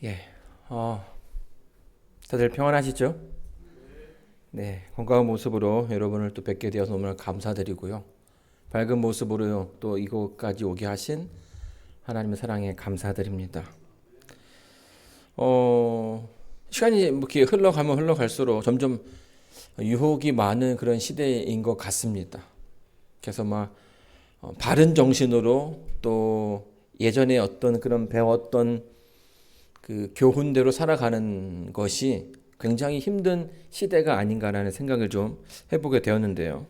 예, 다들 평안하시죠? 네, 건강한 모습으로 여러분을 또 뵙게 되어서 너무나 감사드리고요. 밝은 모습으로 또 이곳까지 오게 하신 하나님의 사랑에 감사드립니다. 시간이 뭐 이렇게 흘러가면 흘러갈수록 점점 유혹이 많은 그런 시대인 것 같습니다. 그래서 막 바른 정신으로 또 예전에 어떤 그런 배웠던 그 교훈대로 살아가는 것이 굉장히 힘든 시대가 아닌가라는 생각을 좀 해보게 되었는데요.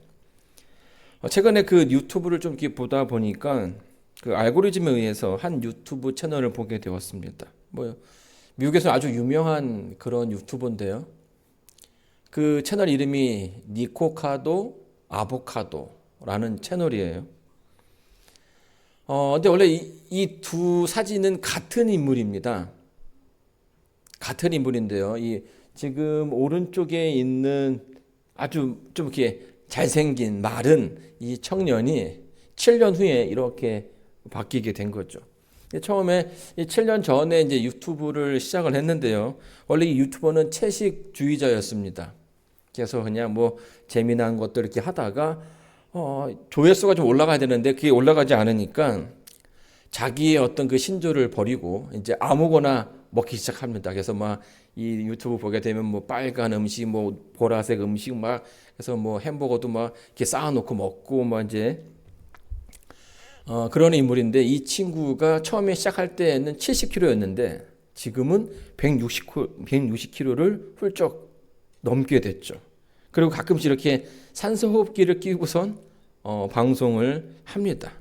최근에 그 유튜브를 좀 이렇게 보다 보니까 그 알고리즘에 의해서 한 유튜브 채널을 보게 되었습니다. 뭐 미국에서 아주 유명한 그런 유튜버인데요. 그 채널 이름이 니코카도 아보카도라는 채널이에요. 근데 원래 이 두 사진은 같은 인물입니다. 같은 인물인데요. 이 지금 오른쪽에 있는 아주 좀 이렇게 잘생긴 마른 이 청년이 7년 후에 이렇게 바뀌게 된 거죠. 처음에 7년 전에 이제 유튜브를 시작을 했는데요. 원래 이 유튜버는 채식주의자였습니다. 그래서 그냥 뭐 재미난 것들 이렇게 하다가 조회수가 좀 올라가야 되는데 그게 올라가지 않으니까 자기의 어떤 그 신조를 버리고 이제 아무거나 먹기 시작합니다. 그래서 막 이 유튜브 보게 되면 뭐 빨간 음식, 뭐 보라색 음식 막 그래서 뭐 햄버거도 막 이렇게 쌓아놓고 먹고 뭐 이제 그런 인물인데 이 친구가 처음에 시작할 때는 70kg였는데 지금은 160kg를 훌쩍 넘게 됐죠. 그리고 가끔씩 이렇게 산소호흡기를 끼고선 방송을 합니다.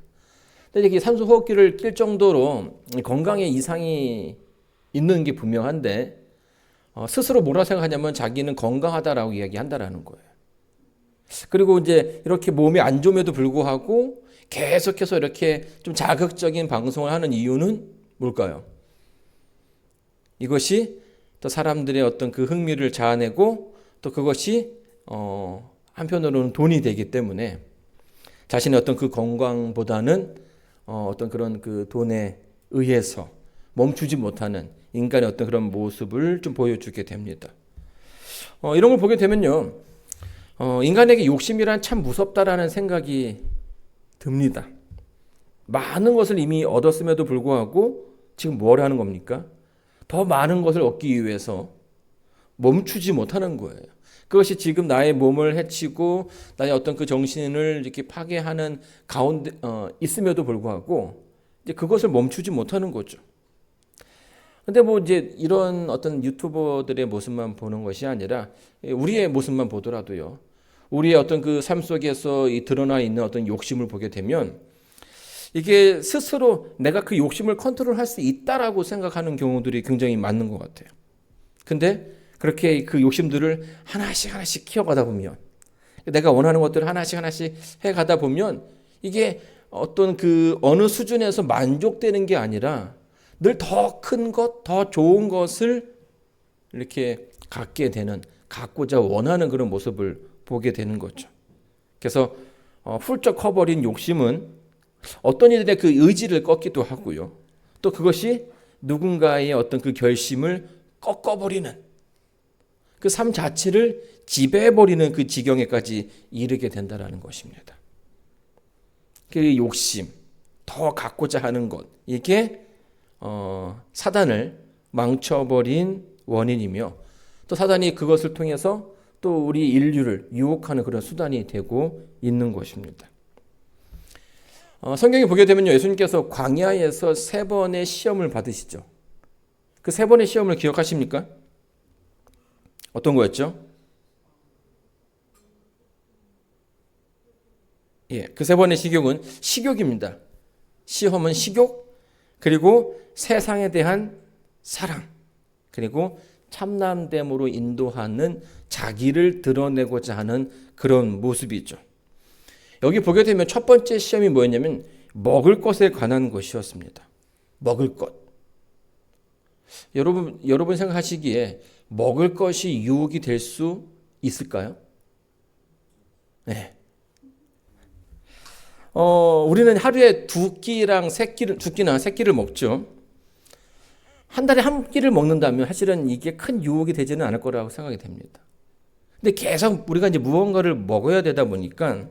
근데 이게 산소호흡기를 낄 정도로 건강에 이상이 있는 게 분명한데 스스로 뭐라 생각하냐면 자기는 건강하다라고 이야기한다라는 거예요. 그리고 이제 이렇게 몸이 안 좋음에도 불구하고 계속해서 이렇게 좀 자극적인 방송을 하는 이유는 뭘까요? 이것이 또 사람들의 어떤 그 흥미를 자아내고 또 그것이 한편으로는 돈이 되기 때문에 자신의 어떤 그 건강보다는 어떤 그런 그 돈에 의해서 멈추지 못하는 인간의 어떤 그런 모습을 좀 보여주게 됩니다. 이런 걸 보게 되면요, 인간에게 욕심이란 참 무섭다라는 생각이 듭니다. 많은 것을 이미 얻었음에도 불구하고 지금 뭘 하는 겁니까? 더 많은 것을 얻기 위해서 멈추지 못하는 거예요. 그것이 지금 나의 몸을 해치고 나의 어떤 그 정신을 이렇게 파괴하는 가운데 있음에도 불구하고 이제 그것을 멈추지 못하는 거죠. 근데 뭐 이제 이런 어떤 유튜버들의 모습만 보는 것이 아니라 우리의 모습만 보더라도요. 우리의 어떤 그 삶 속에서 이 드러나 있는 어떤 욕심을 보게 되면 이게 스스로 내가 그 욕심을 컨트롤할 수 있다라고 생각하는 경우들이 굉장히 많은 것 같아요. 근데 그렇게 그 욕심들을 하나씩 하나씩 키워가다 보면 내가 원하는 것들을 하나씩 하나씩 해가다 보면 이게 어떤 그 어느 수준에서 만족되는 게 아니라 늘 더 큰 것, 더 좋은 것을 이렇게 갖게 되는, 갖고자 원하는 그런 모습을 보게 되는 거죠. 그래서 훌쩍 커버린 욕심은 어떤 이들의 그 의지를 꺾기도 하고요. 또 그것이 누군가의 어떤 그 결심을 꺾어버리는 그 삶 자체를 지배해버리는 그 지경에까지 이르게 된다는 것입니다. 그 욕심, 더 갖고자 하는 것, 이게 사단을 망쳐버린 원인이며 또 사단이 그것을 통해서 또 우리 인류를 유혹하는 그런 수단이 되고 있는 것입니다. 성경에 보게 되면요, 예수님께서 광야에서 3번의 시험을 받으시죠. 그 3번의 시험을 기억하십니까? 어떤 거였죠? 예, 그 3번의 식욕은 식욕입니다. 시험은 식욕, 그리고 세상에 대한 사랑, 그리고 참남됨으로 인도하는 자기를 드러내고자 하는 그런 모습이죠. 여기 보게 되면 첫 번째 시험이 뭐였냐면 먹을 것에 관한 것이었습니다. 먹을 것. 여러분 생각하시기에 먹을 것이 유혹이 될 수 있을까요? 네. 우리는 하루에 두 끼나 세 끼를 먹죠. 한 달에 한 끼를 먹는다면 사실은 이게 큰 유혹이 되지는 않을 거라고 생각이 됩니다. 근데 계속 우리가 이제 무언가를 먹어야 되다 보니까,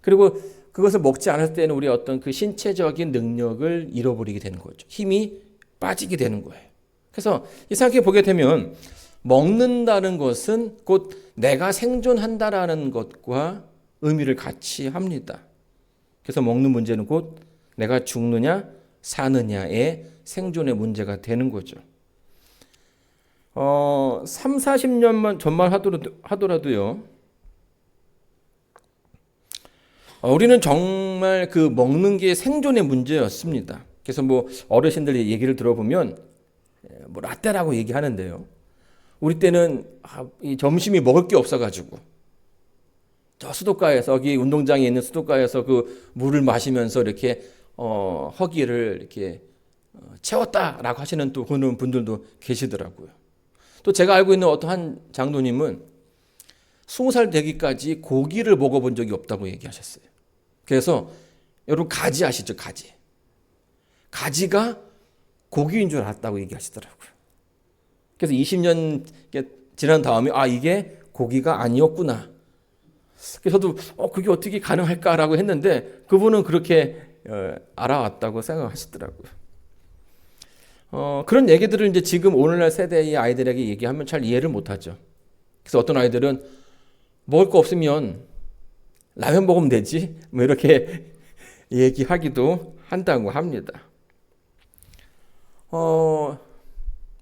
그리고 그것을 먹지 않을 때는 우리 어떤 그 신체적인 능력을 잃어버리게 되는 거죠. 힘이 빠지게 되는 거예요. 그래서 생각해 보게 되면 먹는다는 것은 곧 내가 생존한다라는 것과 의미를 같이 합니다. 그래서 먹는 문제는 곧 내가 죽느냐 사느냐의 생존의 문제가 되는 거죠. 3, 40년만 전만 하더라도요. 우리는 정말 그 먹는 게 생존의 문제였습니다. 그래서 뭐 어르신들의 얘기를 들어보면 뭐 라떼라고 얘기하는데요. 우리 때는 이 점심이 먹을 게 없어가지고 저 수도가에서, 여기 운동장에 있는 수도가에서 그 물을 마시면서 이렇게 허기를 이렇게 채웠다라고 하시는 또 그런 분들도 계시더라고요. 또 제가 알고 있는 어떤 한 장로님은 20살 되기까지 고기를 먹어본 적이 없다고 얘기하셨어요. 그래서 여러분 가지 아시죠? 가지. 가지가 고기인 줄 알았다고 얘기하시더라고요. 그래서 20년 지난 다음에 이게 고기가 아니었구나. 그래서 저도 그게 어떻게 가능할까라고 했는데 그분은 그렇게 알아왔다고 생각하시더라고요. 그런 얘기들을 이제 지금 오늘날 세대의 아이들에게 얘기하면 잘 이해를 못하죠. 그래서 어떤 아이들은 먹을 거 없으면 라면 먹으면 되지, 뭐 이렇게 얘기하기도 한다고 합니다. 뭐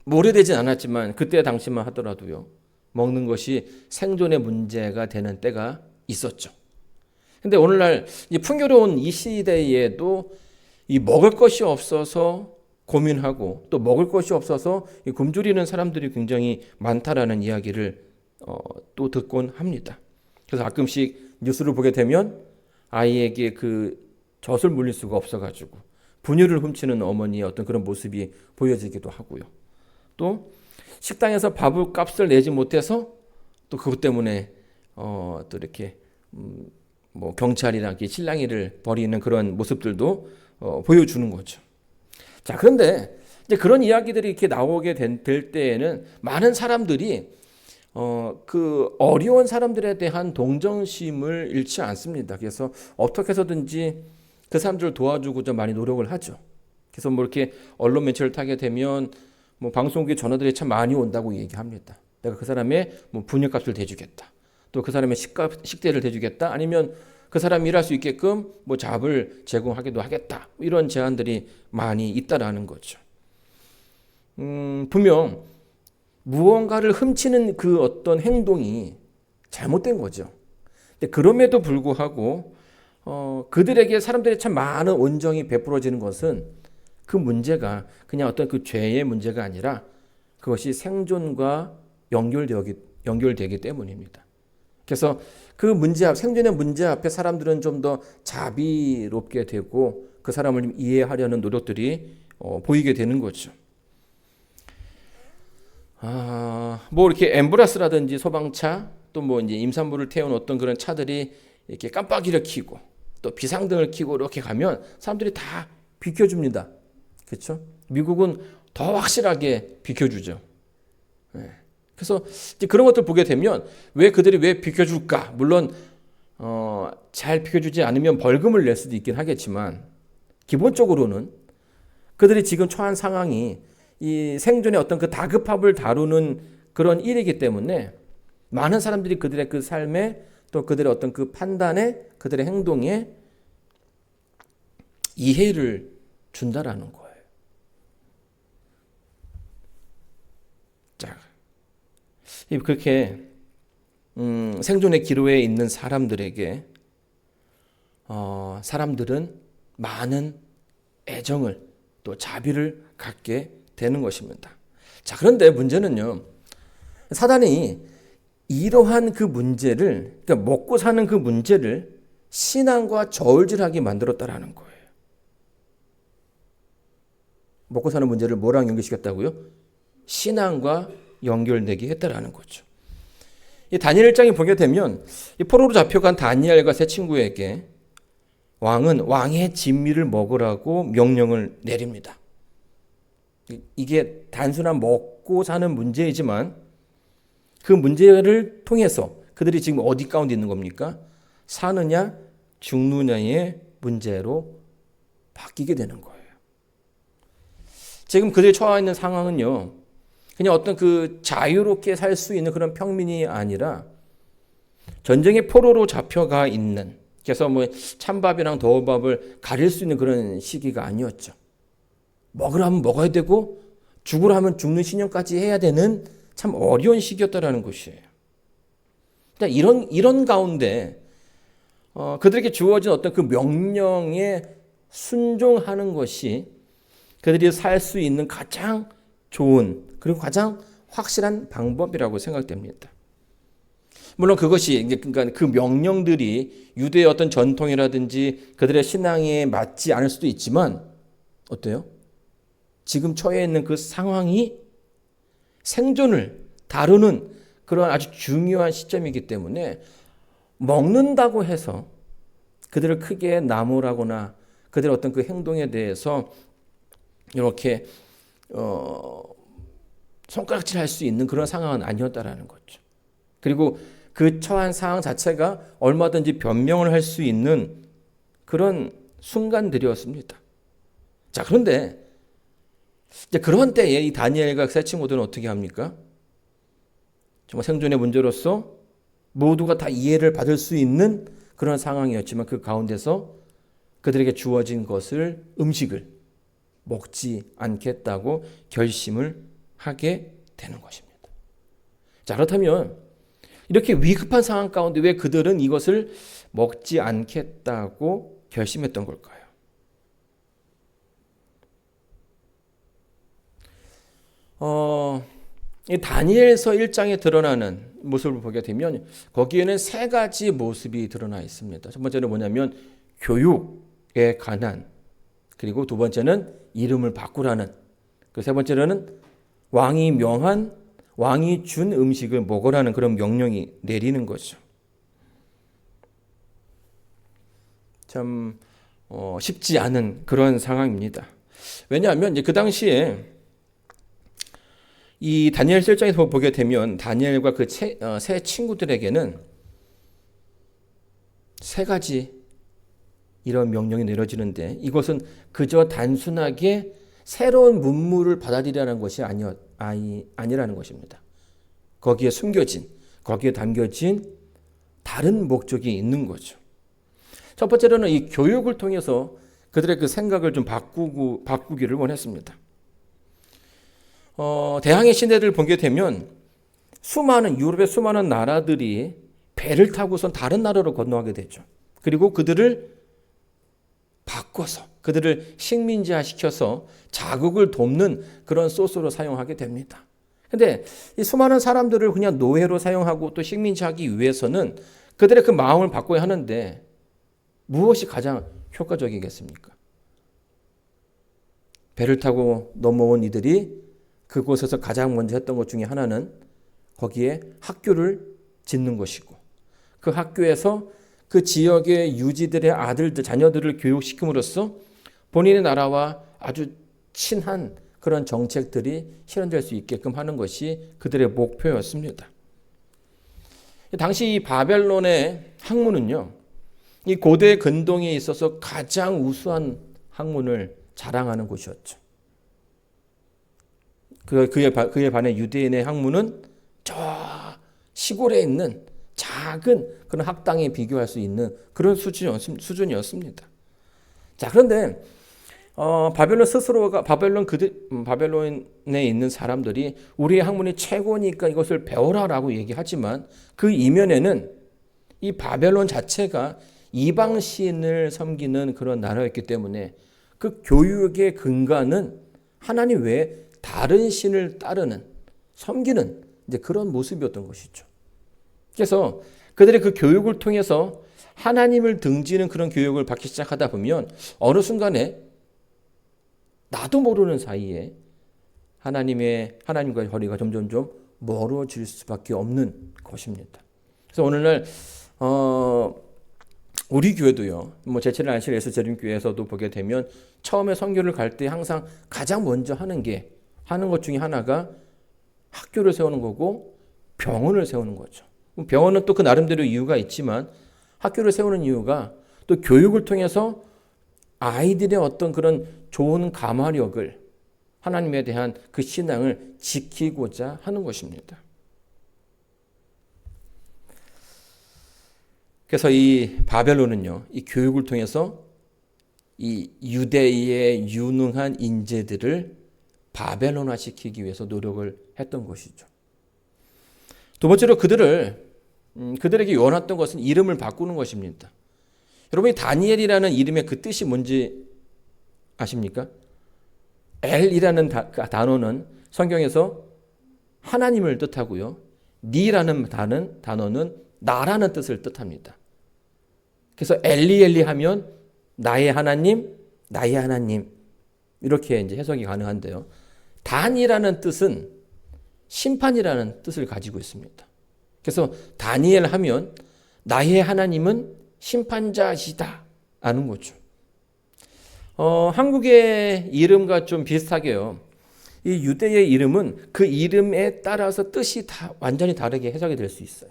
오래되진 않았지만 그때 당시만 하더라도요, 먹는 것이 생존의 문제가 되는 때가 있었죠. 근데 오늘날 이 풍요로운 이 시대에도 이 먹을 것이 없어서 고민하고 또 먹을 것이 없어서 굶주리는 사람들이 굉장히 많다라는 이야기를 또 듣곤 합니다. 그래서 가끔씩 뉴스를 보게 되면 아이에게 그 젖을 물릴 수가 없어가지고 분유를 훔치는 어머니의 어떤 그런 모습이 보여지기도 하고요. 또 식당에서 밥값을 내지 못해서 또 그것 때문에 또 이렇게 뭐 경찰이랑 실랑이를 벌이는 그런 모습들도 보여주는 거죠. 자, 그런데 이제 그런 이야기들이 이렇게 나오게 될 때에는 많은 사람들이 그 어려운 사람들에 대한 동정심을 잃지 않습니다. 그래서 어떻게 해서든지 그 사람들을 도와주고자 많이 노력을 하죠. 그래서 뭐 이렇게 언론 매체를 타게 되면 뭐 방송국에 전화들이 참 많이 온다고 얘기합니다. 내가 그 사람의 뭐 분유값을 대주겠다. 또 그 사람의 식대를 대주겠다. 아니면 그 사람이 일할 수 있게끔 뭐 잡을 제공하기도 하겠다. 이런 제안들이 많이 있다라는 거죠. 분명 무언가를 훔치는 그 어떤 행동이 잘못된 거죠. 근데 그럼에도 불구하고 그들에게 사람들이 참 많은 온정이 베풀어지는 것은 그 문제가 그냥 어떤 그 죄의 문제가 아니라 그것이 생존과 연결되기 때문입니다. 그래서 그 문제 생존의 문제 앞에 사람들은 좀 더 자비롭게 되고 그 사람을 이해하려는 노력들이 보이게 되는 거죠. 뭐 이렇게 앰뷸런스라든지 소방차 또 뭐 이제 임산부를 태운 어떤 그런 차들이 이렇게 깜빡이를 켜고 또 비상등을 켜고 이렇게 가면 사람들이 다 비켜줍니다. 그렇죠? 미국은 더 확실하게 비켜주죠. 네. 그래서 이제 그런 것들 보게 되면 그들이 왜 비켜줄까? 물론 잘 비켜주지 않으면 벌금을 낼 수도 있긴 하겠지만 기본적으로는 그들이 지금 처한 상황이 이 생존의 어떤 그 다급함을 다루는 그런 일이기 때문에 많은 사람들이 그들의 그 삶에 또 그들의 어떤 그 판단에 그들의 행동에 이해를 준다라는 거예요. 자, 그렇게 생존의 기로에 있는 사람들에게 사람들은 많은 애정을 또 자비를 갖게 되는 것입니다. 자, 그런데 문제는요, 사단이 이러한 그 문제를, 그러니까 먹고 사는 그 문제를 신앙과 저울질하게 만들었다라는 거예요. 먹고 사는 문제를 뭐랑 연결시켰다고요? 신앙과 연결되게 했다라는 거죠. 이 다니엘 1장에 보게 되면 이 포로로 잡혀간 다니엘과 세 친구에게 왕은 왕의 진미를 먹으라고 명령을 내립니다. 이게 단순한 먹고 사는 문제이지만 그 문제를 통해서 그들이 지금 어디 가운데 있는 겁니까? 사느냐 죽느냐의 문제로 바뀌게 되는 거예요. 지금 그들이 처해 있는 상황은요, 그냥 어떤 그 자유롭게 살 수 있는 그런 평민이 아니라 전쟁의 포로로 잡혀가 있는, 그래서 뭐 찬밥이랑 더운 밥을 가릴 수 있는 그런 시기가 아니었죠. 먹으라면 먹어야 되고 죽으라면 죽는 신용까지 해야 되는 참 어려운 시기였다라는 것이에요. 그러니까 이런 가운데 그들에게 주어진 어떤 그 명령에 순종하는 것이 그들이 살 수 있는 가장 좋은 그리고 가장 확실한 방법이라고 생각됩니다. 물론 그것이 그러니까 그 명령들이 유대의 어떤 전통이라든지 그들의 신앙에 맞지 않을 수도 있지만 어때요? 지금 처해 있는 그 상황이 생존을 다루는 그런 아주 중요한 시점이기 때문에 먹는다고 해서 그들을 크게 나무라거나 그들의 어떤 그 행동에 대해서 이렇게 손가락질할 수 있는 그런 상황은 아니었다라는 거죠. 그리고 그 처한 상황 자체가 얼마든지 변명을 할 수 있는 그런 순간들이었습니다. 자, 그런데 이제 그런 때에 이 다니엘과 세 친구들은 어떻게 합니까? 정말 생존의 문제로서 모두가 다 이해를 받을 수 있는 그런 상황이었지만 그 가운데서 그들에게 주어진 것을 음식을 먹지 않겠다고 결심을 하게 되는 것입니다. 자, 그렇다면 이렇게 위급한 상황 가운데 왜 그들은 이것을 먹지 않겠다고 결심했던 걸까요? 이 다니엘서 1장에 드러나는 모습을 보게 되면 거기에는 세 가지 모습이 드러나 있습니다. 첫 번째는 뭐냐면 교육에 관한, 그리고 두 번째는 이름을 바꾸라는, 그 세 번째로는 왕이 명한, 왕이 준 음식을 먹으라는 그런 명령이 내리는 거죠. 참 쉽지 않은 그런 상황입니다. 왜냐하면 이제 그 당시에 이 다니엘 1장에서 보게 되면 다니엘과 그 세 친구들에게는 세 가지 이런 명령이 내려지는데 이것은 그저 단순하게 새로운 문물을 받아들이라는 것이 아니라는 것입니다. 거기에 숨겨진, 거기에 담겨진 다른 목적이 있는 거죠. 첫 번째로는 이 교육을 통해서 그들의 그 생각을 좀 바꾸기를 원했습니다. 대항해 시대를 보게 되면 유럽의 수많은 나라들이 배를 타고선 다른 나라로 건너가게 되죠. 그리고 그들을 바꿔서 그들을 식민지화시켜서 자국을 돕는 그런 소스로 사용하게 됩니다. 그런데 이 수많은 사람들을 그냥 노예로 사용하고 또 식민지하기 위해서는 그들의 그 마음을 바꿔야 하는데 무엇이 가장 효과적이겠습니까? 배를 타고 넘어온 이들이 그곳에서 가장 먼저 했던 것 중에 하나는 거기에 학교를 짓는 것이고 그 학교에서 그 지역의 유지들의 아들들, 자녀들을 교육시킴으로써 본인의 나라와 아주 친한 그런 정책들이 실현될 수 있게끔 하는 것이 그들의 목표였습니다. 당시 이 바벨론의 학문은요, 이 고대 근동에 있어서 가장 우수한 학문을 자랑하는 곳이었죠. 그에 반해 유대인의 학문은 저 시골에 있는 작은 그런 학당에 비교할 수 있는 그런 수준이었습니다. 자, 그런데 바벨론에 있는 사람들이 우리의 학문이 최고니까 이것을 배워라라고 얘기하지만 그 이면에는 이 바벨론 자체가 이방 신을 섬기는 그런 나라였기 때문에 그 교육의 근간은 하나님 외에 다른 신을 따르는, 섬기는 이제 그런 모습이었던 것이죠. 그래서 그들의 그 교육을 통해서 하나님을 등지는 그런 교육을 받기 시작하다 보면 어느 순간에 나도 모르는 사이에 하나님과의 거리가 점점점 멀어질 수밖에 없는 것입니다. 그래서 오늘날 우리 교회도요. 뭐 제칠 안실 예수재림교회에서도 보게 되면 처음에 선교를 갈 때 항상 가장 먼저 하는 것 중에 하나가 학교를 세우는 거고 병원을 세우는 거죠. 병원은 또 그 나름대로 이유가 있지만 학교를 세우는 이유가 또 교육을 통해서 아이들의 어떤 그런 좋은 감화력을 하나님에 대한 그 신앙을 지키고자 하는 것입니다. 그래서 이 바벨론은요, 이 교육을 통해서 이 유대의 유능한 인재들을 바벨론화 시키기 위해서 노력을 했던 것이죠. 두 번째로 그들에게 원했던 것은 이름을 바꾸는 것입니다. 여러분이 다니엘이라는 이름의 그 뜻이 뭔지 아십니까? 엘이라는 단어는 성경에서 하나님을 뜻하고요. 니라는 단어는 나라는 뜻을 뜻합니다. 그래서 엘리 하면 나의 하나님, 나의 하나님 이렇게 이제 해석이 가능한데요. 단이라는 뜻은 심판이라는 뜻을 가지고 있습니다. 그래서 다니엘 하면 나의 하나님은 심판자시다 라는 거죠. 한국의 이름과 좀 비슷하게요. 이 유대의 이름은 그 이름에 따라서 뜻이 다 완전히 다르게 해석이 될 수 있어요.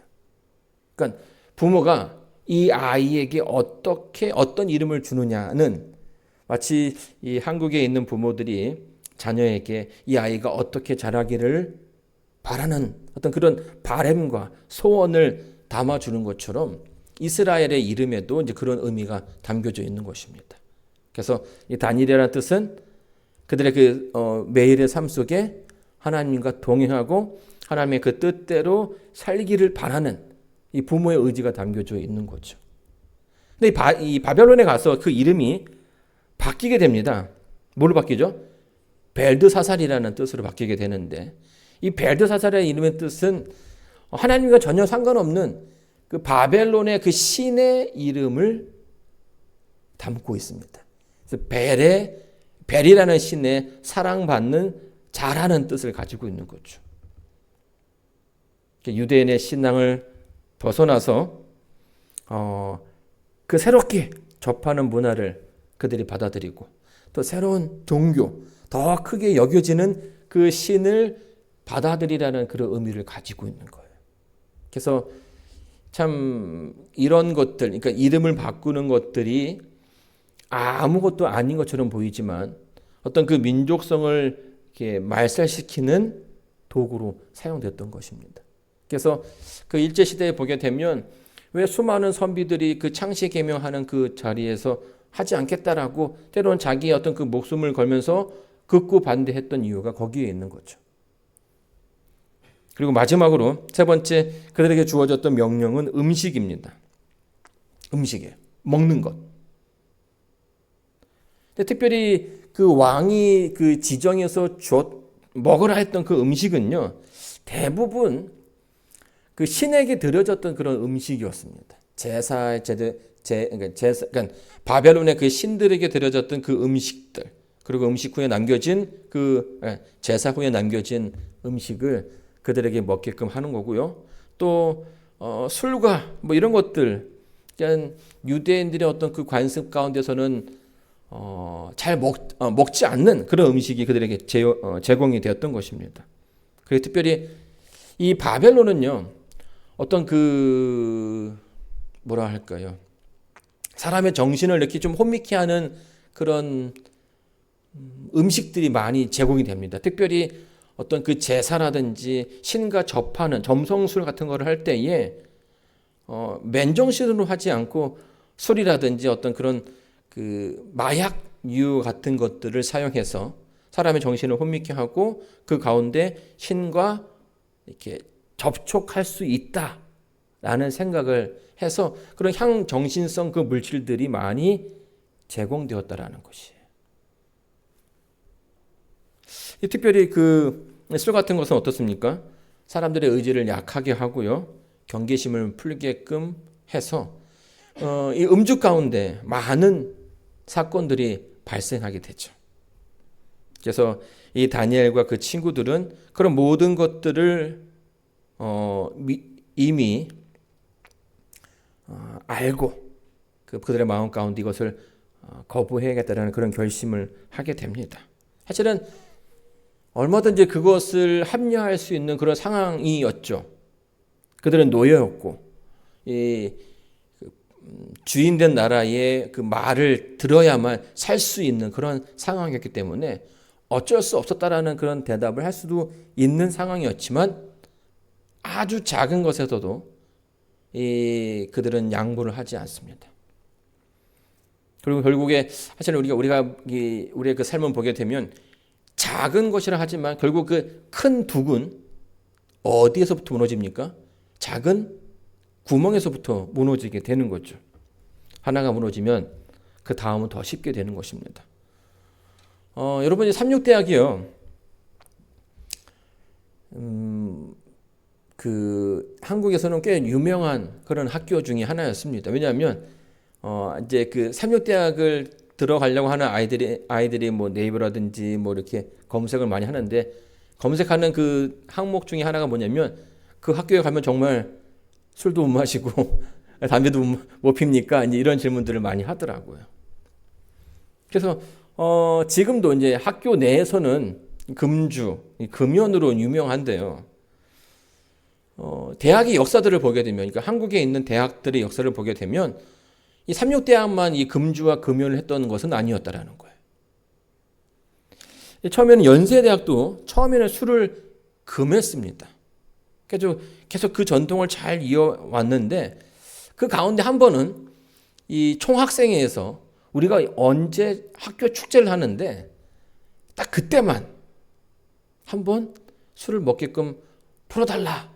그러니까 부모가 이 아이에게 어떤 이름을 주느냐는 마치 이 한국에 있는 부모들이 자녀에게 이 아이가 어떻게 자라기를 바라는 어떤 그런 바람과 소원을 담아주는 것처럼 이스라엘의 이름에도 이제 그런 의미가 담겨져 있는 것입니다. 그래서 이 다니엘이라는 뜻은 그들의 그 매일의 삶 속에 하나님과 동행하고 하나님의 그 뜻대로 살기를 바라는 이 부모의 의지가 담겨져 있는 거죠. 근데 이 바벨론에 가서 그 이름이 바뀌게 됩니다. 뭘로 바뀌죠? 벨드사살이라는 뜻으로 바뀌게 되는데 이 벨드사살의 이름의 뜻은 하나님과 전혀 상관없는 그 바벨론의 그 신의 이름을 담고 있습니다. 그래서 벨이라는 신의 사랑받는 자라는 뜻을 가지고 있는 거죠. 유대인의 신앙을 벗어나서 그 새롭게 접하는 문화를 그들이 받아들이고 또 새로운 종교, 더 크게 여겨지는 그 신을 받아들이라는 그런 의미를 가지고 있는 거예요. 그래서 참 이런 것들, 그러니까 이름을 바꾸는 것들이 아무것도 아닌 것처럼 보이지만 어떤 그 민족성을 이렇게 말살시키는 도구로 사용됐던 것입니다. 그래서 그 일제시대에 보게 되면 왜 수많은 선비들이 그 창씨 계명하는 그 자리에서 하지 않겠다라고 때로는 자기의 어떤 그 목숨을 걸면서 극구 반대했던 이유가 거기에 있는 거죠. 그리고 마지막으로 세 번째 그들에게 주어졌던 명령은 음식입니다. 음식이에요. 먹는 것. 근데 특별히 그 왕이 그 지정해서 먹으라 했던 그 음식은요, 대부분 그 신에게 드려졌던 그런 음식이었습니다. 그러니까 바벨론의 그 신들에게 드려졌던 그 음식들, 그리고 음식 후에 남겨진 제사 후에 남겨진 음식을 그들에게 먹게끔 하는 거고요. 또 술과 뭐 이런 것들, 그러니까 유대인들의 어떤 그 관습 가운데서는 잘 먹지 않는 그런 음식이 그들에게 제공이 되었던 것입니다. 그리고 특별히 이 바벨론은요, 어떤 뭐라 할까요? 사람의 정신을 이렇게 좀 혼미케 하는 그런 음식들이 많이 제공이 됩니다. 특별히 어떤 그 제사라든지 신과 접하는 점성술 같은 거를 할 때에 맨정신으로 하지 않고 술이라든지 어떤 그런 그 마약류 같은 것들을 사용해서 사람의 정신을 혼미케 하고 그 가운데 신과 이렇게 접촉할 수 있다라는 생각을 해서 그런 향정신성 그 물질들이 많이 제공되었다라는 것이에요. 특별히 그 술 같은 것은 어떻습니까? 사람들의 의지를 약하게 하고요, 경계심을 풀게끔 해서 이 음주 가운데 많은 사건들이 발생하게 되죠. 그래서 이 다니엘과 그 친구들은 그런 모든 것들을 이미 알고 그들의 마음 가운데 이것을 거부해야겠다라는 그런 결심을 하게 됩니다. 사실은 얼마든지 그것을 합리화할 수 있는 그런 상황이었죠. 그들은 노예였고 이 주인된 나라의 그 말을 들어야만 살 수 있는 그런 상황이었기 때문에 어쩔 수 없었다라는 그런 대답을 할 수도 있는 상황이었지만 아주 작은 것에서도 그들은 양보를 하지 않습니다. 그리고 결국에 사실 우리가 우리의 그 삶을 보게 되면 작은 것이라 하지만 결국 그 큰 북은 어디에서부터 무너집니까? 작은 구멍에서부터 무너지게 되는 거죠. 하나가 무너지면 그 다음은 더 쉽게 되는 것입니다. 여러분이 삼육대학이요. 한국에서는 꽤 유명한 그런 학교 중에 하나였습니다. 왜냐하면 이제 그 삼육대학을 들어가려고 하는 아이들이 뭐 네이버라든지 뭐 이렇게 검색을 많이 하는데 검색하는 그 항목 중에 하나가 뭐냐면 그 학교에 가면 정말 술도 못 마시고 담배도 못 핍니까? 이제 이런 질문들을 많이 하더라고요. 그래서 지금도 이제 학교 내에서는 금연으로 유명한데요. 대학의 역사들을 보게 되면, 그러니까 한국에 있는 대학들의 역사를 보게 되면 이 삼육대학만 이 금주와 금연을 했던 것은 아니었다라는 거예요. 처음에는 연세대학도 처음에는 술을 금했습니다. 계속 그 전통을 잘 이어왔는데 그 가운데 한 번은 이 총학생회에서 우리가 언제 학교 축제를 하는데 딱 그때만 한번 술을 먹게끔 풀어달라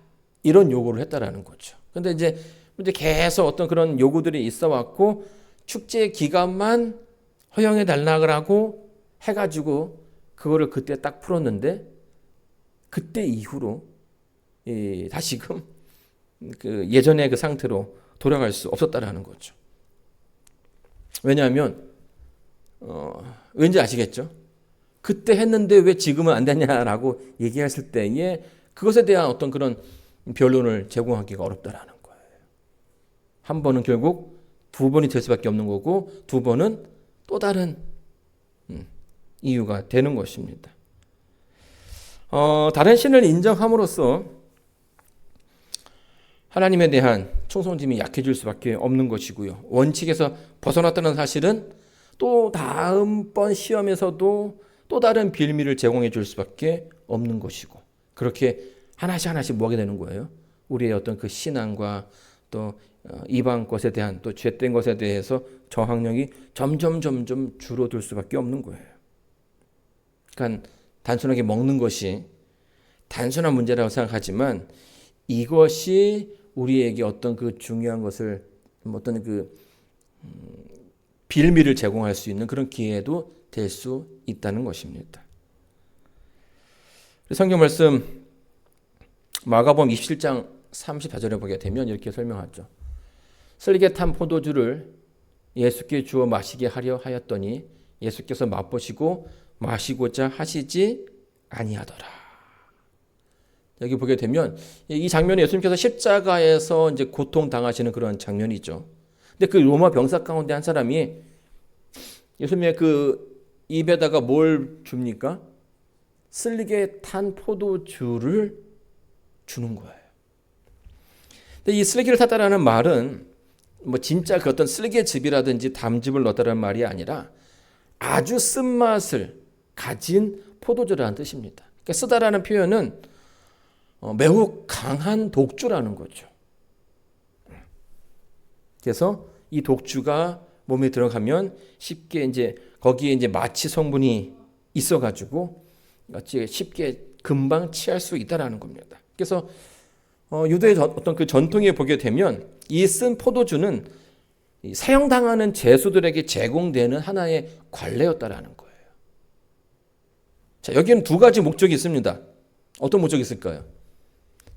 이런 요구를 했다라는 거죠. 근데 이제 계속 어떤 그런 요구들이 있어 왔고 축제 기간만 허용해 달라고 해가지고 그거를 그때 딱 풀었는데 그때 이후로 다시금 그 예전의 그 상태로 돌아갈 수 없었다라는 거죠. 왜냐하면 왠지 아시겠죠? 그때 했는데 왜 지금은 안 되냐라고 얘기했을 때에 그것에 대한 어떤 그런 변론을 제공하기가 어렵다라는 거예요. 한 번은 결국 두 번이 될 수밖에 없는 거고 두 번은 또 다른 이유가 되는 것입니다. 다른 신을 인정함으로써 하나님에 대한 충성심이 약해질 수밖에 없는 것이고요. 원칙에서 벗어났다는 사실은 또 다음번 시험에서도 또 다른 빌미를 제공해 줄 수밖에 없는 것이고 그렇게 하나씩 뭐하게 되는 거예요. 우리의 어떤 그 신앙과 또 이방 것에 대한 또 죄된 것에 대해서 저항력이 점점 줄어들 수밖에 없는 거예요. 그러니까 단순하게 먹는 것이 단순한 문제라고 생각하지만 이것이 우리에게 어떤 그 중요한 것을 어떤 그 빌미를 제공할 수 있는 그런 기회도 될 수 있다는 것입니다. 성경 말씀 마가복음 27장 34절에 보게 되면 이렇게 설명하죠. 슬기에 탄 포도주를 예수께 주어 마시게 하려 하였더니 예수께서 맛보시고 마시고자 하시지 아니하더라. 여기 보게 되면 이 장면이 예수님께서 십자가에서 이제 고통 당하시는 그런 장면이죠. 근데 그 로마 병사 가운데 한 사람이 예수님의 그 입에다가 뭘 줍니까? 슬기에 탄 포도주를 주는 거예요. 근데 이 슬기를 탔다라는 말은 뭐 진짜 그 어떤 슬기즙이라든지 담즙을 넣었다라는 말이 아니라 아주 쓴맛을 가진 포도주라는 뜻입니다. 그러니까 쓰다라는 표현은 매우 강한 독주라는 거죠. 그래서 이 독주가 몸에 들어가면 쉽게 이제 거기에 이제 마취 성분이 있어가지고 쉽게 금방 취할 수 있다라는 겁니다. 그래서 유대의 어떤 그 전통에 보게 되면 이 쓴 포도주는 사형당하는 죄수들에게 제공되는 하나의 관례였다라는 거예요. 자, 여기는 두 가지 목적이 있습니다. 어떤 목적이 있을까요?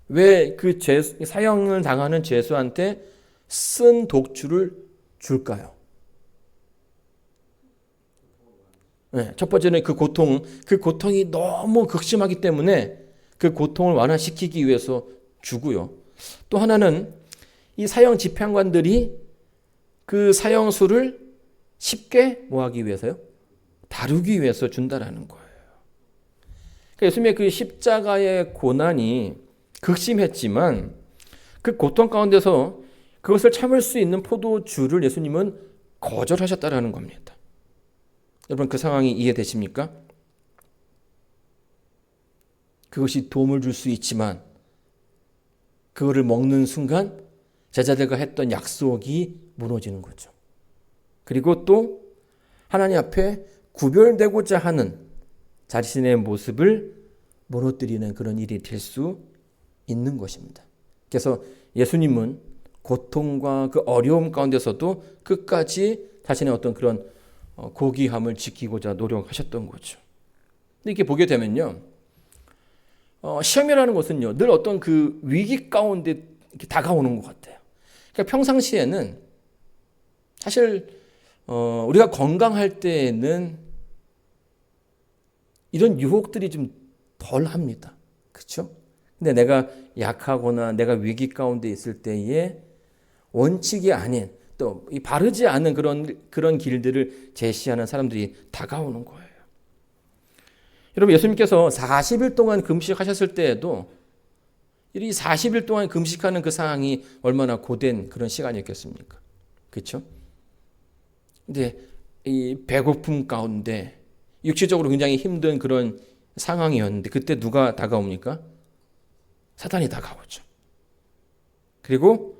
왜 그 사형을 당하는 죄수한테 쓴 독주를 줄까요? 네, 첫 번째는 그 고통이 너무 극심하기 때문에 그 고통을 완화시키기 위해서 주고요. 또 하나는 이 사형 집행관들이 그 사형수를 쉽게 뭐 하기 위해서요? 다루기 위해서 준다라는 거예요. 그러니까 예수님의 그 십자가의 고난이 극심했지만 그 고통 가운데서 그것을 참을 수 있는 포도주를 예수님은 거절하셨다라는 겁니다. 여러분 그 상황이 이해되십니까? 그것이 도움을 줄 수 있지만 그거를 먹는 순간 제자들과 했던 약속이 무너지는 거죠. 그리고 또 하나님 앞에 구별되고자 하는 자신의 모습을 무너뜨리는 그런 일이 될 수 있는 것입니다. 그래서 예수님은 고통과 그 어려움 가운데서도 끝까지 자신의 어떤 그런 고귀함을 지키고자 노력하셨던 거죠. 근데 이렇게 보게 되면요, 시험이라는 것은요, 늘 어떤 그 위기 가운데 이렇게 다가오는 것 같아요. 그러니까 평상시에는 사실 우리가 건강할 때에는 이런 유혹들이 좀 덜 합니다. 그렇죠? 근데 내가 약하거나 내가 위기 가운데 있을 때에 원칙이 아닌 또 바르지 않은 그런 길들을 제시하는 사람들이 다가오는 거예요. 여러분 예수님께서 40일 동안 금식하셨을 때에도 이 40일 동안 금식하는 그 상황이 얼마나 고된 그런 시간이었겠습니까? 그렇죠? 근데 이 배고픔 가운데 육체적으로 굉장히 힘든 그런 상황이었는데 그때 누가 다가옵니까? 사단이 다가오죠. 그리고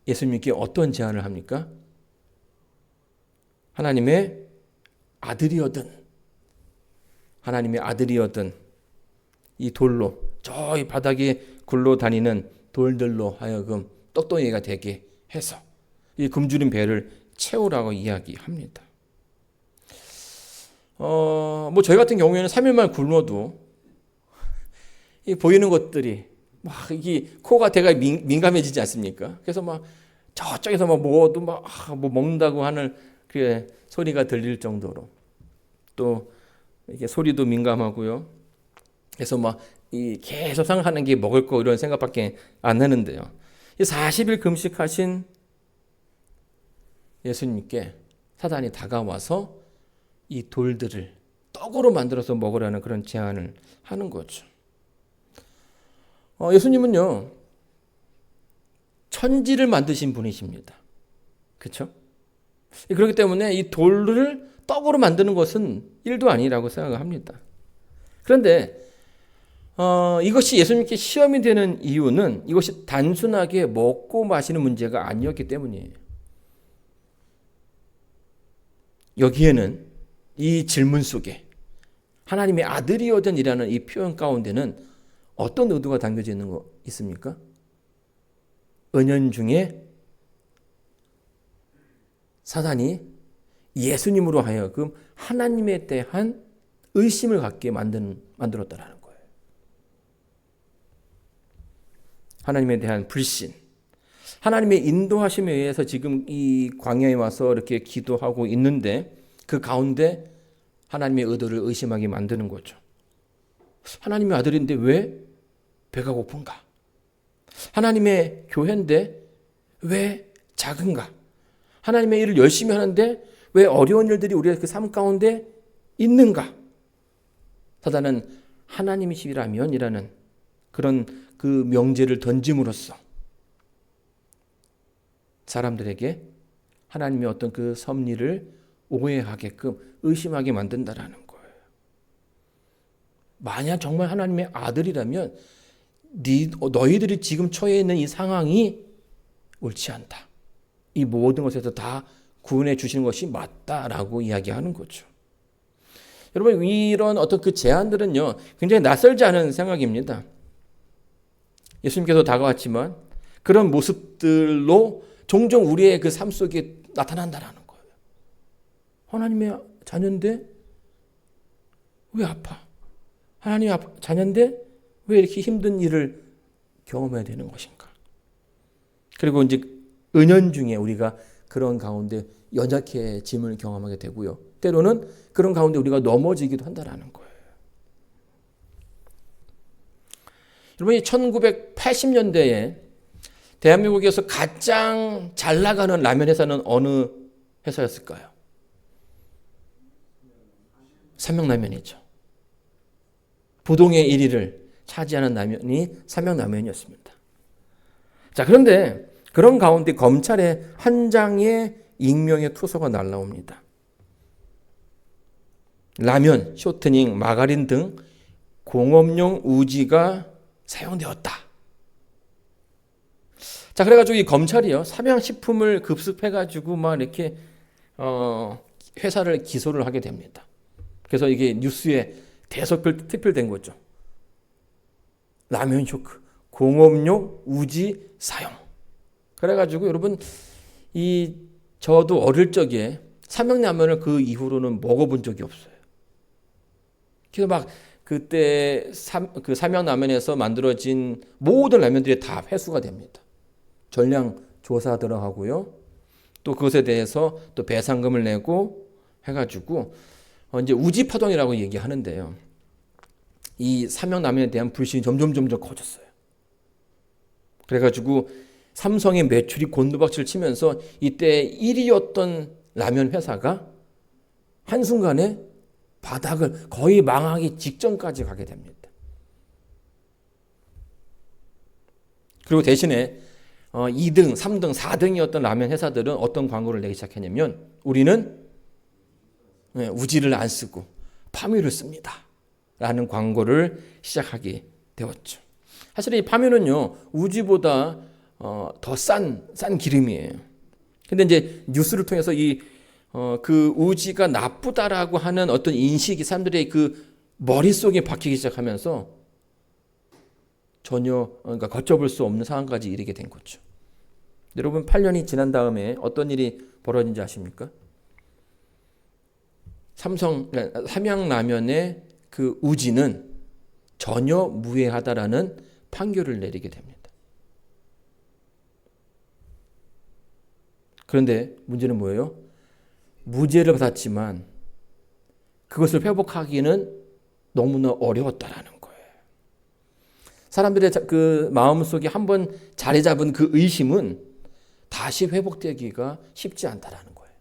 예수님께 어떤 제안을 합니까? 하나님의 아들이었든 이 돌로 저희 바닥에 굴러다니는 돌들로 하여금 떡덩이가 되게 해서 이 굶주린 배를 채우라고 이야기합니다. 뭐 저희 같은 경우에는 3일만 굶어도 이 보이는 것들이 막 이게 코가 되게 민감해지지 않습니까? 그래서 막 저쪽에서 막 뭐도 막 뭐 먹는다고 하는 그 소리가 들릴 정도로 또 이게 소리도 민감하고요. 그래서 막 이 계속 생각하는 게 먹을 거 이런 생각밖에 안 나는데요. 이 40일 금식하신 예수님께 사단이 다가와서 이 돌들을 떡으로 만들어서 먹으라는 그런 제안을 하는 거죠. 예수님은요, 천지를 만드신 분이십니다. 그렇죠? 그렇기 때문에 이 돌을 떡으로 만드는 것은 일도 아니라고 생각합니다. 그런데 이것이 예수님께 시험이 되는 이유는 이것이 단순하게 먹고 마시는 문제가 아니었기 때문이에요. 여기에는 이 질문 속에 하나님의 아들이거든이라는 이 표현 가운데는 어떤 의도가 담겨져 있는 거 있습니까? 은연중에 사단이 예수님으로 하여금 하나님에 대한 의심을 갖게 만들었다라는 거예요. 하나님에 대한 불신, 하나님의 인도하심에 의해서 지금 이 광야에 와서 이렇게 기도하고 있는데 그 가운데 하나님의 의도를 의심하게 만드는 거죠. 하나님의 아들인데 왜 배가 고픈가? 하나님의 교회인데 왜 작은가? 하나님의 일을 열심히 하는데 왜 어려운 일들이 우리의 그 삶 가운데 있는가? 사단은 하나님이시라면이라는 그런 그 명제를 던짐으로써 사람들에게 하나님의 어떤 그 섭리를 오해하게끔 의심하게 만든다라는 거예요. 만약 정말 하나님의 아들이라면 너희들이 지금 처해 있는 이 상황이 옳지 않다. 이 모든 것에서 다 구원해 주시는 것이 맞다라고 이야기하는 거죠. 여러분 이런 어떤 그 제안들은요 굉장히 낯설지 않은 생각입니다. 예수님께서 다가왔지만 그런 모습들로 종종 우리의 그 삶 속에 나타난다라는 거예요. 하나님의 자녀인데 왜 아파? 하나님의 자녀인데 왜 이렇게 힘든 일을 경험해야 되는 것인가? 그리고 이제 은연중에 우리가 그런 가운데 연약해짐을 경험하게 되고요. 때로는 그런 가운데 우리가 넘어지기도 한다라는 거예요. 여러분이 1980년대에 대한민국에서 가장 잘 나가는 라면 회사는 어느 회사였을까요? 삼양라면이죠. 부동의 1위를 차지하는 라면이 삼양라면이었습니다. 자, 그런데 그런 가운데 검찰에 한 장의 익명의 투서가 날라옵니다. 라면, 쇼트닝, 마가린 등 공업용 우지가 사용되었다. 자, 그래가지고 이 검찰이요, 삼양식품을 급습해가지고 막 이렇게 회사를 기소를 하게 됩니다. 그래서 이게 뉴스에 대서 특필된 거죠. 라면 쇼크, 공업용 우지 사용. 그래가지고 여러분, 저도 어릴 적에 삼양라면을 그 이후로는 먹어본 적이 없어요. 그래서 막 그때 그 삼양라면에서 만들어진 모든 라면들이 다 회수가 됩니다. 전량 조사 들어가고요. 또 그것에 대해서 또 배상금을 내고 해가지고 이제 우지파동이라고 얘기하는데요. 이 삼양라면에 대한 불신이 점점 커졌어요. 그래가지고 삼성의 매출이 곤두박질 치면서 이때 1위였던 라면 회사가 한순간에 바닥을 거의 망하기 직전까지 가게 됩니다. 그리고 대신에 2등, 3등, 4등이었던 라면 회사들은 어떤 광고를 내기 시작했냐면 우리는 우지를 안 쓰고 파묘를 씁니다. 라는 광고를 시작하게 되었죠. 사실 이 파묘는요, 우지보다 더 싼 기름이에요. 근데 이제 뉴스를 통해서 그 우지가 나쁘다라고 하는 어떤 인식이 사람들의 그 머릿속에 박히기 시작하면서 전혀 그러니까 걷잡을 수 없는 상황까지 이르게 된 거죠. 여러분, 8년이 지난 다음에 어떤 일이 벌어진지 아십니까? 삼양라면의 그 우지는 전혀 무해하다라는 판결을 내리게 됩니다. 그런데 문제는 뭐예요? 무죄를 받았지만 그것을 회복하기는 너무나 어려웠다라는 거예요. 사람들의 그 마음속에 한번 자리 잡은 그 의심은 다시 회복되기가 쉽지 않다라는 거예요.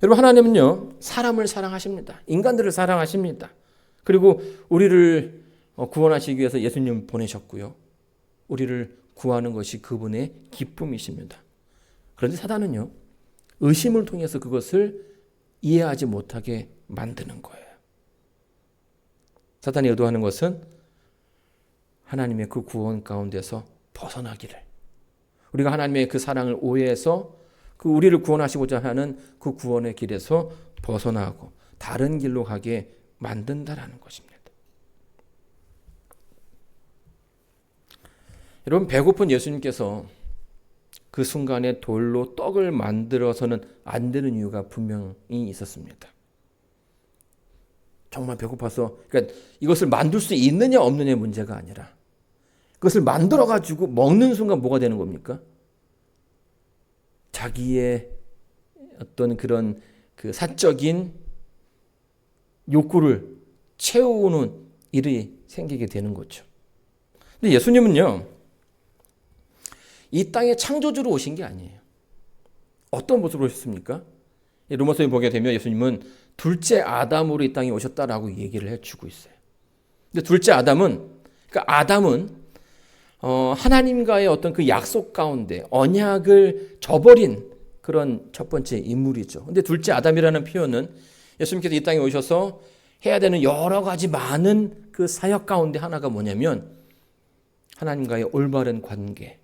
여러분, 하나님은요, 사람을 사랑하십니다. 인간들을 사랑하십니다. 그리고 우리를 구원하시기 위해서 예수님 보내셨고요. 우리를 구하는 것이 그분의 기쁨이십니다. 그런데 사단은요, 의심을 통해서 그것을 이해하지 못하게 만드는 거예요. 사단이 의도하는 것은 하나님의 그 구원 가운데서 벗어나기를, 우리가 하나님의 그 사랑을 오해해서 그 우리를 구원하시고자 하는 그 구원의 길에서 벗어나고 다른 길로 가게 만든다라는 것입니다. 여러분, 배고픈 예수님께서 그 순간에 돌로 떡을 만들어서는 안 되는 이유가 분명히 있었습니다. 정말 배고파서, 그러니까 이것을 만들 수 있느냐 없느냐의 문제가 아니라 그것을 만들어 가지고 먹는 순간 뭐가 되는 겁니까? 자기의 어떤 그런 그 사적인 욕구를 채우는 일이 생기게 되는 거죠. 근데 예수님은요, 이 땅에 창조주로 오신 게 아니에요. 어떤 모습으로 오셨습니까? 로마서에 보게 되면 예수님은 둘째 아담으로 이 땅에 오셨다라고 얘기를 해주고 있어요. 근데 둘째 아담은, 그러니까 아담은 하나님과의 어떤 그 약속 가운데 언약을 저버린 그런 첫 번째 인물이죠. 근데 둘째 아담이라는 표현은 예수님께서 이 땅에 오셔서 해야 되는 여러 가지 많은 그 사역 가운데 하나가 뭐냐면 하나님과의 올바른 관계,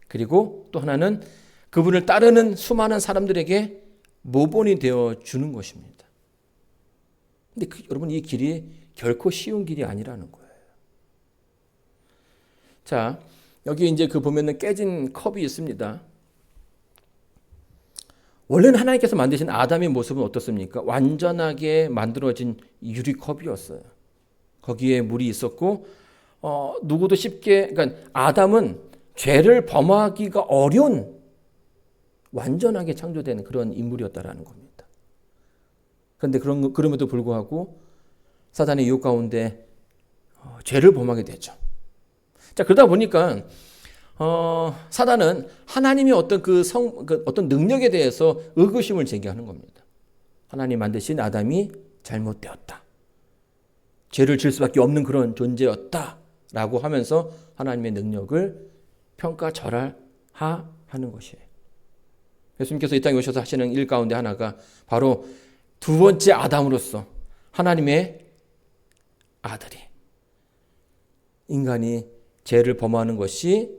그리고 또 하나는 그분을 따르는 수많은 사람들에게 모본이 되어 주는 것입니다. 근데 여러분, 이 길이 결코 쉬운 길이 아니라는 거예요. 자, 여기 이제 보면은 깨진 컵이 있습니다. 원래는 하나님께서 만드신 아담의 모습은 어떻습니까? 완전하게 만들어진 유리컵이었어요. 거기에 물이 있었고, 누구도 쉽게, 그러니까 아담은 죄를 범하기가 어려운 완전하게 창조된 그런 인물이었다라는 겁니다. 그런데 그럼에도 불구하고 사단의 유혹 가운데 죄를 범하게 되죠. 자, 그러다 보니까 사단은 하나님의 어떤 그 어떤 능력에 대해서 의구심을 제기하는 겁니다. 하나님 만드신 아담이 잘못되었다. 죄를 지을 수밖에 없는 그런 존재였다라고 하면서 하나님의 능력을 평가절하하는 것이에요. 예수님께서 이 땅에 오셔서 하시는 일 가운데 하나가 바로 두 번째 아담으로서 하나님의 아들이 인간이 죄를 범하는 것이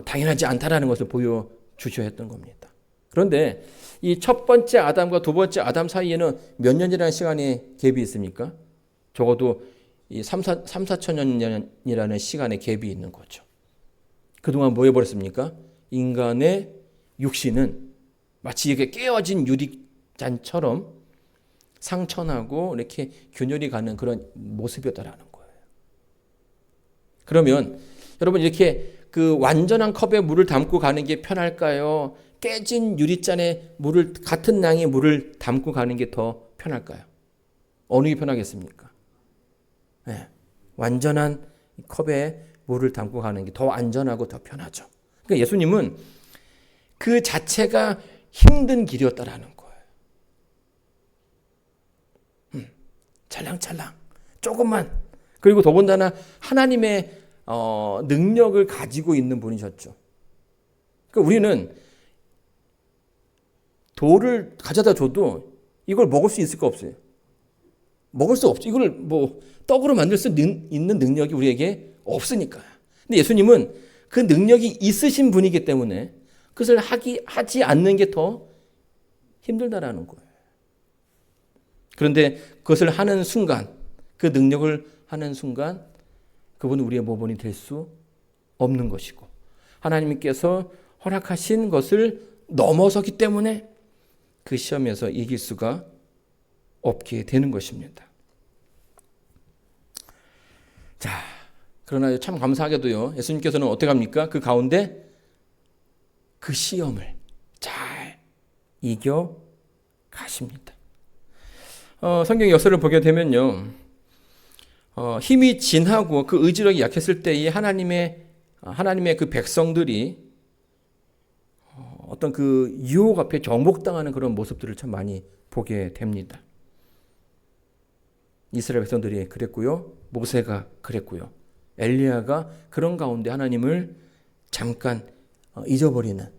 당연하지 않다라는 것을 보여주셔야 했던 겁니다. 그런데 이 첫 번째 아담과 두 번째 아담 사이에는 몇 년이라는 시간의 갭이 있습니까? 적어도 이 4천 년이라는 시간의 갭이 있는 거죠. 그동안 뭐 해버렸습니까? 인간의 육신은 마치 이렇게 깨어진 유리잔처럼 상처나고 이렇게 균열이 가는 그런 모습이었다라는 거예요. 그러면 여러분 이렇게 그 완전한 컵에 물을 담고 가는 게 편할까요? 깨진 유리잔에 같은 양의 물을 담고 가는 게 더 편할까요? 어느 게 편하겠습니까? 네, 완전한 컵에 물을 담고 가는 게 더 안전하고 더 편하죠. 그러니까 예수님은 그 자체가 힘든 길이었다라는 거예요. 찰랑찰랑 조금만, 그리고 더군다나 하나님의 능력을 가지고 있는 분이셨죠. 그러니까 우리는 돌을 가져다 줘도 이걸 먹을 수 있을까 없어요. 먹을 수 없죠. 이걸 뭐 떡으로 만들 수 있는 능력이 우리에게 없으니까. 근데 예수님은 그 능력이 있으신 분이기 때문에 그것을 하지 않는 게 더 힘들다라는 거예요. 그런데 그것을 하는 순간, 그 능력을 하는 순간 그분은 우리의 모범이 될 수 없는 것이고 하나님께서 허락하신 것을 넘어서기 때문에 그 시험에서 이길 수가 없게 되는 것입니다. 자, 그러나 참 감사하게도요, 예수님께서는 어떻게 합니까? 그 가운데 그 시험을 잘 이겨 가십니다. 성경 역사를 보게 되면요, 힘이 진하고 그 의지력이 약했을 때에 하나님의 그 백성들이 어떤 그 유혹 앞에 정복당하는 그런 모습들을 참 많이 보게 됩니다. 이스라엘 백성들이 그랬고요, 모세가 그랬고요, 엘리야가 그런 가운데 하나님을 잠깐 잊어버리는,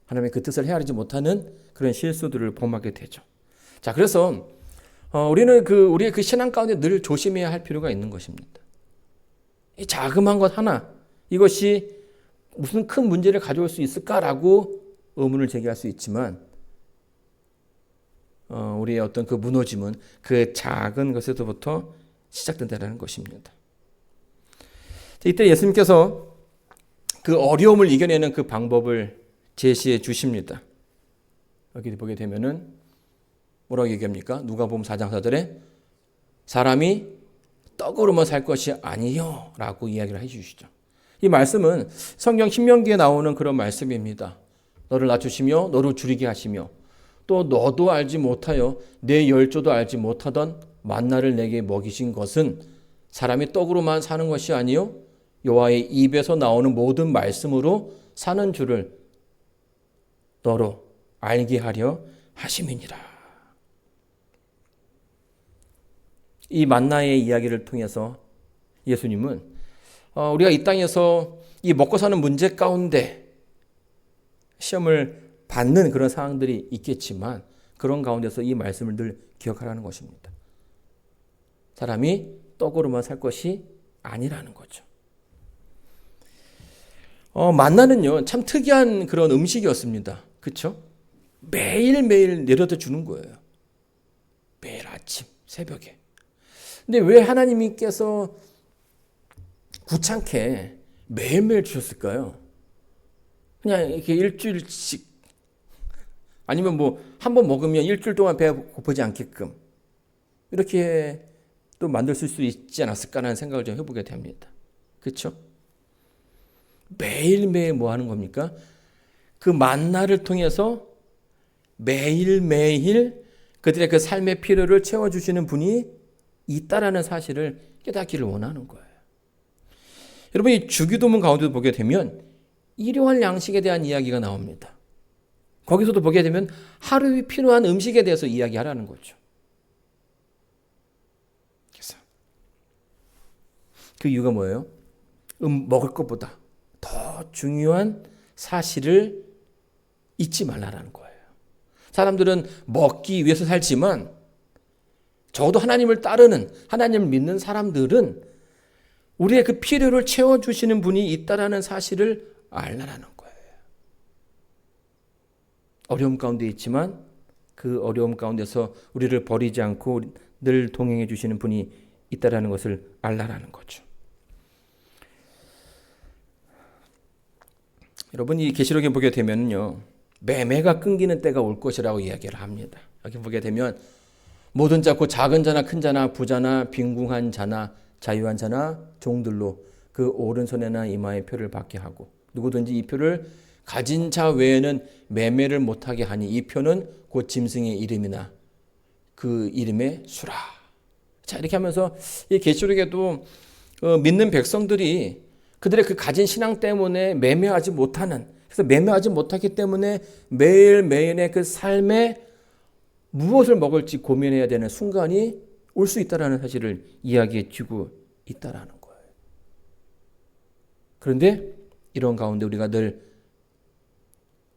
하나님의 그 뜻을 헤아리지 못하는 그런 실수들을 범하게 되죠. 자, 그래서 우리는 우리의 그 신앙 가운데 늘 조심해야 할 필요가 있는 것입니다. 이 자그마한 것 하나, 이것이 무슨 큰 문제를 가져올 수 있을까라고 의문을 제기할 수 있지만, 우리의 어떤 그 무너짐은 그 작은 것에서부터 시작된다는 것입니다. 이때 예수님께서 그 어려움을 이겨내는 그 방법을 제시해 주십니다. 여기 보게 되면은 뭐라고 얘기합니까? 누가복음 4장 4절에 사람이 떡으로만 살 것이 아니요 라고 이야기를 해 주시죠. 이 말씀은 성경 신명기에 나오는 그런 말씀입니다. 너를 낮추시며 너를 줄이게 하시며 또 너도 알지 못하여 내 열조도 알지 못하던 만나를 내게 먹이신 것은 사람이 떡으로만 사는 것이 아니요 여호와의 입에서 나오는 모든 말씀으로 사는 줄을 너로 알게 하려 하심이니라. 이 만나의 이야기를 통해서 예수님은 우리가 이 땅에서 이 먹고 사는 문제 가운데 시험을 받는 그런 상황들이 있겠지만 그런 가운데서 이 말씀을 늘 기억하라는 것입니다. 사람이 떡으로만 살 것이 아니라는 거죠. 만나는요, 참 특이한 그런 음식이었습니다. 그렇죠? 매일매일 내려다 주는 거예요. 매일 아침, 새벽에. 근데 왜 하나님께서 귀찮게 매일매일 주셨을까요? 그냥 이렇게 일주일씩, 아니면 뭐 한 번 먹으면 일주일 동안 배가 고프지 않게끔 이렇게 또 만들 수 있지 않았을까라는 생각을 좀 해보게 됩니다. 그렇죠? 매일매일 뭐 하는 겁니까? 그 만나를 통해서 매일매일 그들의 그 삶의 필요를 채워주시는 분이 있다라는 사실을 깨닫기를 원하는 거예요. 여러분, 이 주기도문 가운데도 보게 되면 일용할 양식에 대한 이야기가 나옵니다. 거기서도 보게 되면 하루에 필요한 음식에 대해서 이야기하라는 거죠. 그래서 그 이유가 뭐예요? 먹을 것보다 더 중요한 사실을 잊지 말라라는 거예요. 사람들은 먹기 위해서 살지만 적어도 하나님을 따르는, 하나님을 믿는 사람들은 우리의 그 필요를 채워주시는 분이 있다라는 사실을 알라라는 거예요. 어려움 가운데 있지만 그 어려움 가운데서 우리를 버리지 않고 늘 동행해 주시는 분이 있다라는 것을 알라라는 거죠. 여러분, 이 계시록에 보게 되면요, 매매가 끊기는 때가 올 것이라고 이야기를 합니다. 여기 보게 되면 모든 자, 곧 작은 자나 큰 자나 부자나 빈궁한 자나 자유한 자나 종들로 그 오른손에나 이마에 표를 받게 하고 누구든지 이 표를 가진 자 외에는 매매를 못하게 하니 이 표는 곧 짐승의 이름이나 그 이름의 수라. 자, 이렇게 하면서 이 계시록에도 믿는 백성들이 그들의 그 가진 신앙 때문에 매매하지 못하는, 그래서 매매하지 못하기 때문에 매일매일의 그 삶에 무엇을 먹을지 고민해야 되는 순간이 올 수 있다는 사실을 이야기해 주고 있다는 거예요. 그런데 이런 가운데 우리가 늘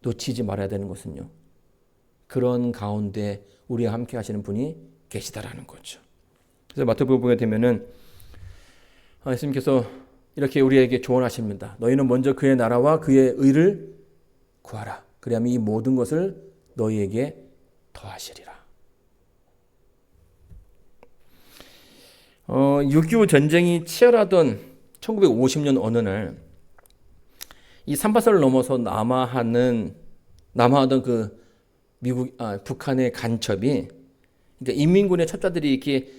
놓치지 말아야 되는 것은요, 그런 가운데 우리와 함께 하시는 분이 계시다라는 거죠. 그래서 마태복음 보게 되면은 예수님께서 이렇게 우리에게 조언하십니다. 너희는 먼저 그의 나라와 그의 의를 구하라. 그리하면 이 모든 것을 너희에게 더하시리라. 6.25 전쟁이 치열하던 1950년 어느 날 이 삼바사를 넘어서 남하하던 그 북한의 간첩이, 그러니까 인민군의 첩자들이 이렇게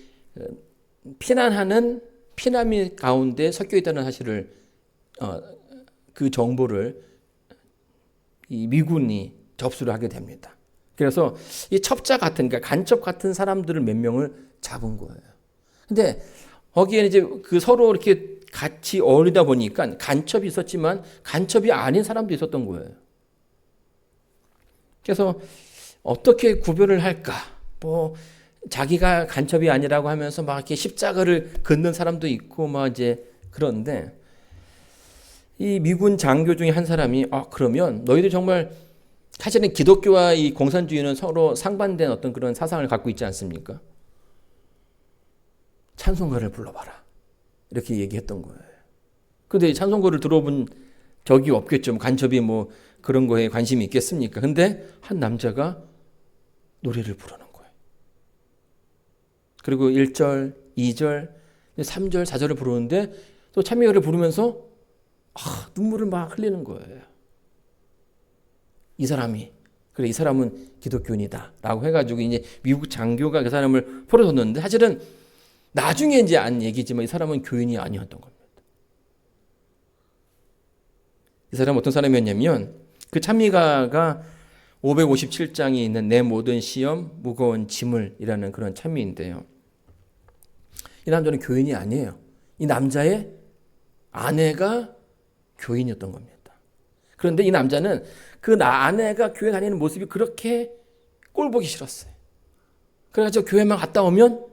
피난하는 피난민 가운데 섞여 있다는 사실을 그 정보를 이 미군이 접수를 하게 됩니다. 그래서 이 첩자 같은, 그러니까 간첩 같은 사람들을 몇 명을 잡은 거예요. 근데 거기에 이제 그 서로 이렇게 같이 어울리다 보니까 간첩이 있었지만 간첩이 아닌 사람도 있었던 거예요. 그래서 어떻게 구별을 할까? 뭐 자기가 간첩이 아니라고 하면서 막 이렇게 십자가를 긋는 사람도 있고 막 이제 그런데 이 미군 장교 중에 한 사람이 그러면 너희들 정말 사실은 기독교와 이 공산주의는 서로 상반된 어떤 그런 사상을 갖고 있지 않습니까? 찬송가를 불러봐라. 이렇게 얘기했던 거예요. 근데 찬송가를 들어본 적이 없겠죠. 간첩이 뭐 그런 거에 관심이 있겠습니까? 근데 한 남자가 노래를 부르는 거예요. 그리고 1절, 2절, 3절, 4절을 부르는데 또 찬미가를 부르면서 눈물을 막 흘리는 거예요. 이 사람은 기독교인이다 라고 해가지고 이제 미국 장교가 그 사람을 풀어줬는데 사실은 나중에 이제 안 얘기지만 이 사람은 교인이 아니었던 겁니다. 이 사람은 어떤 사람이었냐면 그 찬미가가 557장이 있는 내 모든 시험 무거운 짐을이라는 그런 찬미인데요. 이 남자는 교인이 아니에요. 이 남자의 아내가 교인이었던 겁니다. 그런데 이 남자는 그 아내가 교회 다니는 모습이 그렇게 꼴보기 싫었어요. 그래가지고 교회만 갔다 오면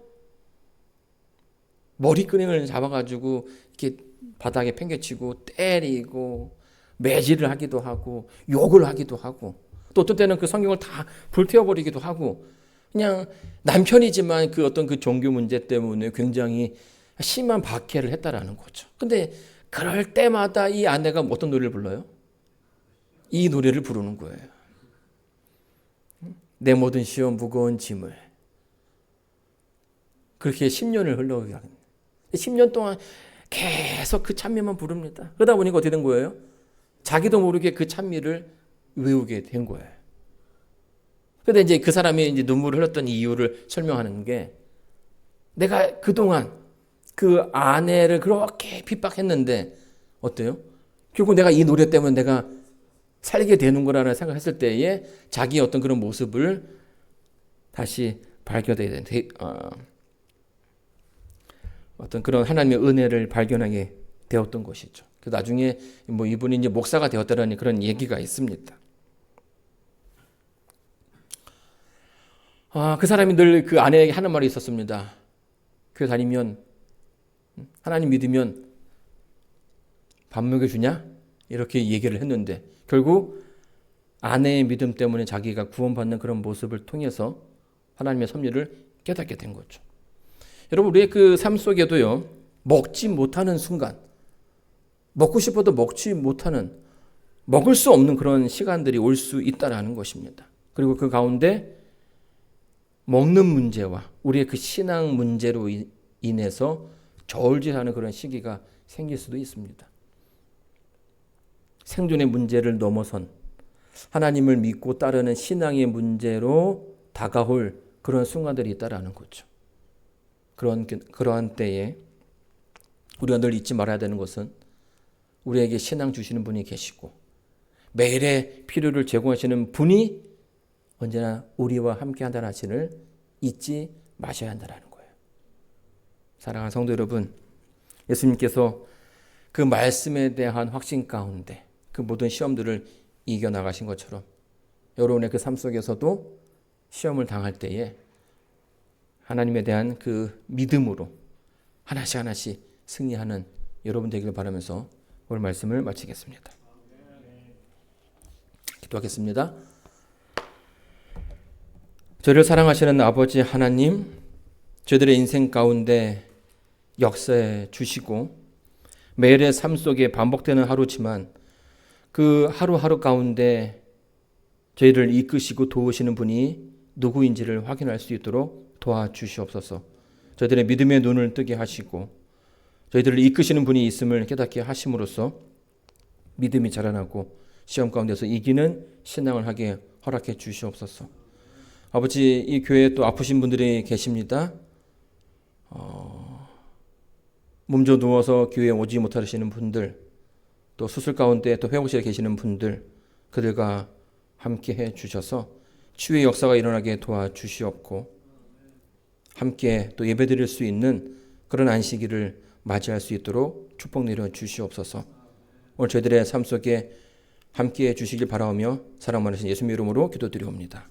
머리끄댕을 잡아가지고 이렇게 바닥에 팽개치고 때리고 매질을 하기도 하고 욕을 하기도 하고 또 어떤 때는 그 성경을 다 불태워버리기도 하고 그냥 남편이지만 그 어떤 그 종교 문제 때문에 굉장히 심한 박해를 했다라는 거죠. 근데 그럴 때마다 이 아내가 어떤 노래를 불러요? 이 노래를 부르는 거예요. 내 모든 시험 무거운 짐을. 그렇게 10년을 흘러가게 합니다. 10년 동안 계속 그 찬미만 부릅니다. 그러다 보니까 어떻게 된 거예요? 자기도 모르게 그 찬미를 외우게 된 거예요. 그런데 이제 그 사람이 이제 눈물을 흘렸던 이유를 설명하는 게 내가 그동안 그 아내를 그렇게 핍박했는데 어때요? 결국 내가 이 노래 때문에 내가 살게 되는 거라는 생각했을 때에 자기의 어떤 그런 모습을 다시 발견해야 돼. 어떤 그런 하나님의 은혜를 발견하게 되었던 것이죠. 그 나중에 뭐 이분이 이제 목사가 되었다라는 그런 얘기가 있습니다. 그 사람이 늘 그 아내에게 하는 말이 있었습니다. 교회 다니면 하나님 믿으면 밥 먹여주냐? 이렇게 얘기를 했는데 결국 아내의 믿음 때문에 자기가 구원받는 그런 모습을 통해서 하나님의 섭리를 깨닫게 된 거죠. 여러분 우리의 그 삶 속에도요. 먹지 못하는 순간, 먹고 싶어도 먹지 못하는, 먹을 수 없는 그런 시간들이 올 수 있다라는 것입니다. 그리고 그 가운데 먹는 문제와 우리의 그 신앙 문제로 인해서 저울질하는 그런 시기가 생길 수도 있습니다. 생존의 문제를 넘어선 하나님을 믿고 따르는 신앙의 문제로 다가올 그런 순간들이 있다라는 거죠. 그러한 때에 우리가 늘 잊지 말아야 되는 것은 우리에게 신앙 주시는 분이 계시고 매일의 필요를 제공하시는 분이 언제나 우리와 함께 한다는 사실을 잊지 마셔야 한다는 거예요. 사랑하는 성도 여러분, 예수님께서 그 말씀에 대한 확신 가운데 그 모든 시험들을 이겨나가신 것처럼 여러분의 그 삶 속에서도 시험을 당할 때에 하나님에 대한 그 믿음으로 하나씩 하나씩 승리하는 여러분 되기를 바라면서 오늘 말씀을 마치겠습니다. 기도하겠습니다. 저희를 사랑하시는 아버지 하나님, 저희들의 인생 가운데 역사해 주시고 매일의 삶 속에 반복되는 하루지만 그 하루하루 가운데 저희를 이끄시고 도우시는 분이 누구인지를 확인할 수 있도록 도와주시옵소서. 저희들의 믿음의 눈을 뜨게 하시고 저희들을 이끄시는 분이 있음을 깨닫게 하심으로써 믿음이 자라나고 시험 가운데서 이기는 신앙을 하게 허락해 주시옵소서. 아버지, 이 교회에 또 아프신 분들이 계십니다. 몸져 누워서 교회에 오지 못하시는 분들, 또 수술 가운데 또 회복실에 계시는 분들, 그들과 함께 해 주셔서 치유의 역사가 일어나게 도와주시옵고 함께 또 예배드릴 수 있는 그런 안식일을 맞이할 수 있도록 축복 내려 주시옵소서. 오늘 저희들의 삶 속에 함께 해 주시길 바라오며 사랑 많으신 예수님 이름으로 기도드리옵니다.